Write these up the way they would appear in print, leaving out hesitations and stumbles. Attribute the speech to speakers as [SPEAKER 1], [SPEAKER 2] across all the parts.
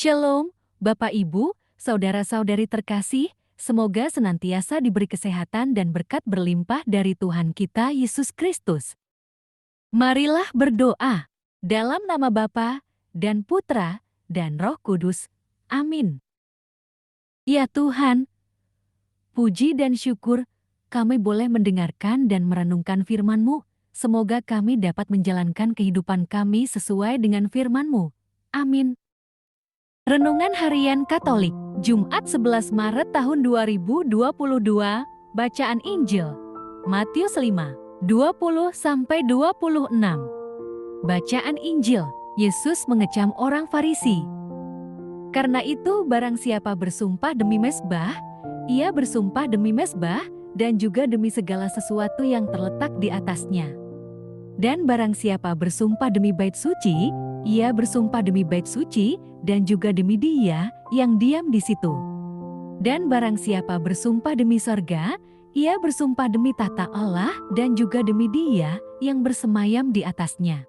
[SPEAKER 1] Shalom, Bapak Ibu, saudara-saudari terkasih, semoga senantiasa diberi kesehatan dan berkat berlimpah dari Tuhan kita Yesus Kristus. Marilah berdoa dalam nama Bapa dan Putra dan Roh Kudus. Amin. Ya Tuhan, puji dan syukur kami boleh mendengarkan dan merenungkan firman-Mu. Semoga kami dapat menjalankan kehidupan kami sesuai dengan firman-Mu. Amin. Renungan Harian Katolik, Jumat 11 Maret tahun 2022, Bacaan Injil, Matius 5, 20-26. Bacaan Injil, Yesus mengecam orang Farisi. Karena itu barang siapa bersumpah demi mezbah, ia bersumpah demi mezbah dan juga demi segala sesuatu yang terletak di atasnya. Dan barang siapa bersumpah demi bait suci, ia bersumpah demi bait suci dan juga demi Dia yang diam di situ. Dan barang siapa bersumpah demi sorga, ia bersumpah demi tahta Allah dan juga demi Dia yang bersemayam di atasnya.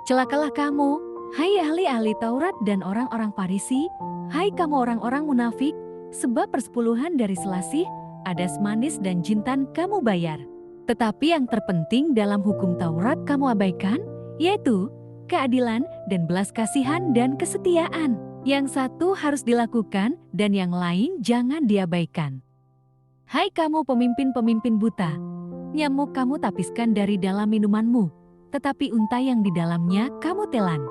[SPEAKER 1] Celakalah kamu, hai ahli-ahli Taurat dan orang-orang Farisi, hai kamu orang-orang munafik, sebab persepuluhan dari selasih, adas manis dan jintan kamu bayar. Tetapi yang terpenting dalam hukum Taurat kamu abaikan, yaitu keadilan dan belas kasihan dan kesetiaan. Yang satu harus dilakukan dan yang lain jangan diabaikan. Hai kamu pemimpin-pemimpin buta, nyamuk kamu tapiskan dari dalam minumanmu, tetapi unta yang di dalamnya kamu telan.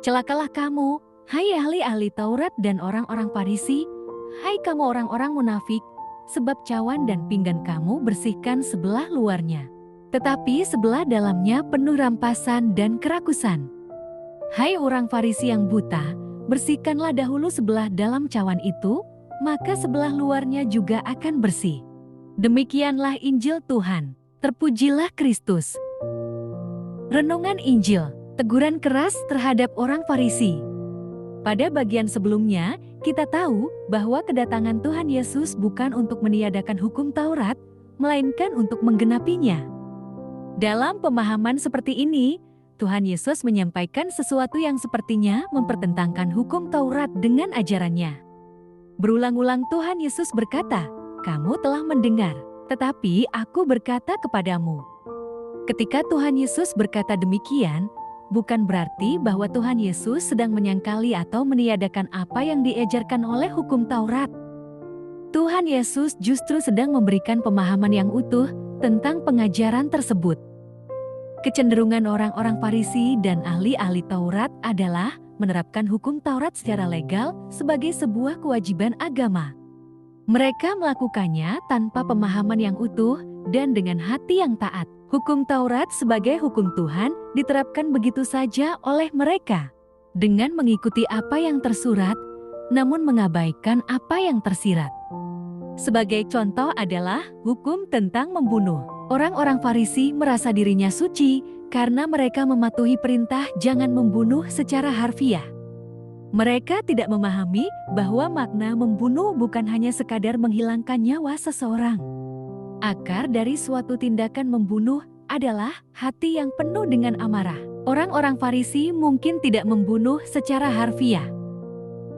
[SPEAKER 1] Celakalah kamu, hai ahli-ahli Taurat dan orang-orang Farisi, hai kamu orang-orang munafik, sebab cawan dan pinggan kamu bersihkan sebelah luarnya, tetapi sebelah dalamnya penuh rampasan dan kerakusan. Hai orang Farisi yang buta, bersihkanlah dahulu sebelah dalam cawan itu, maka sebelah luarnya juga akan bersih. Demikianlah Injil Tuhan. Terpujilah Kristus. Renungan Injil, teguran keras terhadap orang Farisi. Pada bagian sebelumnya, kita tahu bahwa kedatangan Tuhan Yesus bukan untuk meniadakan hukum Taurat, melainkan untuk menggenapinya. Dalam pemahaman seperti ini, Tuhan Yesus menyampaikan sesuatu yang sepertinya mempertentangkan hukum Taurat dengan ajarannya. Berulang-ulang Tuhan Yesus berkata, "Kamu telah mendengar, tetapi Aku berkata kepadamu." Ketika Tuhan Yesus berkata demikian, bukan berarti bahwa Tuhan Yesus sedang menyangkali atau meniadakan apa yang diajarkan oleh hukum Taurat. Tuhan Yesus justru sedang memberikan pemahaman yang utuh tentang pengajaran tersebut. Kecenderungan orang-orang Farisi dan ahli-ahli Taurat adalah menerapkan hukum Taurat secara legal sebagai sebuah kewajiban agama. Mereka melakukannya tanpa pemahaman yang utuh dan dengan hati yang taat. Hukum Taurat sebagai hukum Tuhan diterapkan begitu saja oleh mereka, dengan mengikuti apa yang tersurat, namun mengabaikan apa yang tersirat. Sebagai contoh adalah hukum tentang membunuh. Orang-orang Farisi merasa dirinya suci karena mereka mematuhi perintah jangan membunuh secara harfiah. Mereka tidak memahami bahwa makna membunuh bukan hanya sekadar menghilangkan nyawa seseorang. Akar dari suatu tindakan membunuh adalah hati yang penuh dengan amarah. Orang-orang Farisi mungkin tidak membunuh secara harfiah.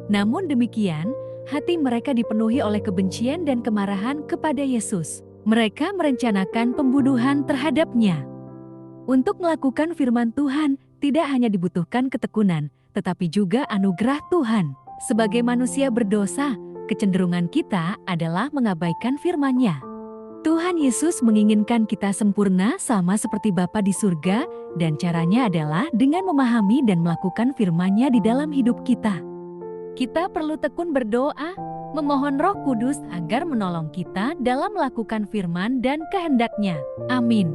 [SPEAKER 1] Namun demikian, hati mereka dipenuhi oleh kebencian dan kemarahan kepada Yesus. Mereka merencanakan pembunuhan terhadapnya. Untuk melakukan firman Tuhan, tidak hanya dibutuhkan ketekunan, tetapi juga anugerah Tuhan. Sebagai manusia berdosa, kecenderungan kita adalah mengabaikan firman-Nya. Tuhan Yesus menginginkan kita sempurna sama seperti Bapa di surga, dan caranya adalah dengan memahami dan melakukan firman-Nya di dalam hidup kita. Kita perlu tekun berdoa, memohon Roh Kudus agar menolong kita dalam melakukan firman dan kehendak-Nya. Amin.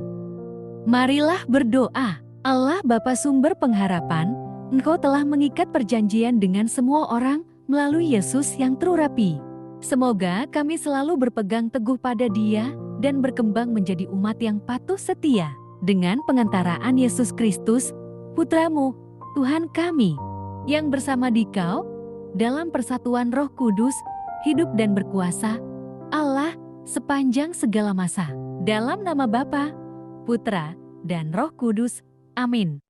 [SPEAKER 1] Marilah berdoa. Allah Bapa sumber pengharapan, Engkau telah mengikat perjanjian dengan semua orang melalui Yesus yang terurapi. Semoga kami selalu berpegang teguh pada Dia dan berkembang menjadi umat yang patuh setia dengan pengantaraan Yesus Kristus, Putra-Mu, Tuhan kami, yang bersama Dikau, dalam persatuan Roh Kudus, hidup dan berkuasa, Allah, sepanjang segala masa. Dalam nama Bapa, Putra, dan Roh Kudus. Amin.